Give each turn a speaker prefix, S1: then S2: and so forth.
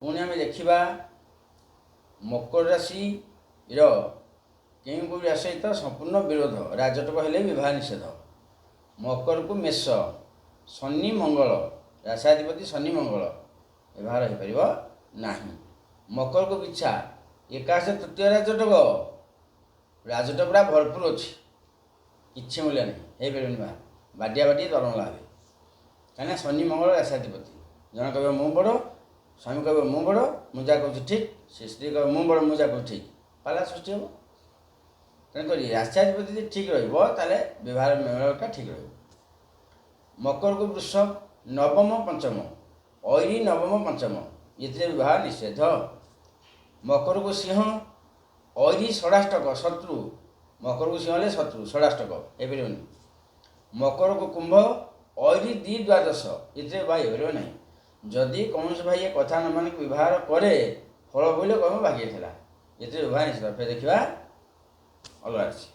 S1: पुणी आम देखा मकर राशि केउ राशि सहित संपूर्ण विरोध राजटक हेले विवाह निषेध। मकर को मेष शनि मंगल राशाधिपति शनि मंगल व्यवहार हो पार ना। मकर को पिछा एकादश तृतीय राजटक पूरा भरपूर अच्छी कि मूल्य नहीं हो पार बाडिया बाटी दरम लागे कहीं शनि मंगल राशाधिपति जन कह मु बड़ स्वामी कह मु बड़ मुझा कहूँ ठीक से स्त्री कह मु बड़ मुझा कहूँ ठीक पाला सृष्टि हम तेणुक राशाधिपति ठीक रहा व्यवहार मेलटा ठीक रही। मकर को वृषभ नवम पंचम ऐरी नवम पंचम ये विवाह निषेध। मकर को सिंह ऐरी षडाष्टक शत्रु मकर को सिंह शत्रु षडाष्टक हो पार। मकर को कुंभ ऐरी द्विद्वादश ये विवाह हो पार ना। जदि कौन भाई ये कथा न मान व्यवहार करे फल बोले कह भाग्य था ये विवाह निषेध। फिर देखा अलग राशि।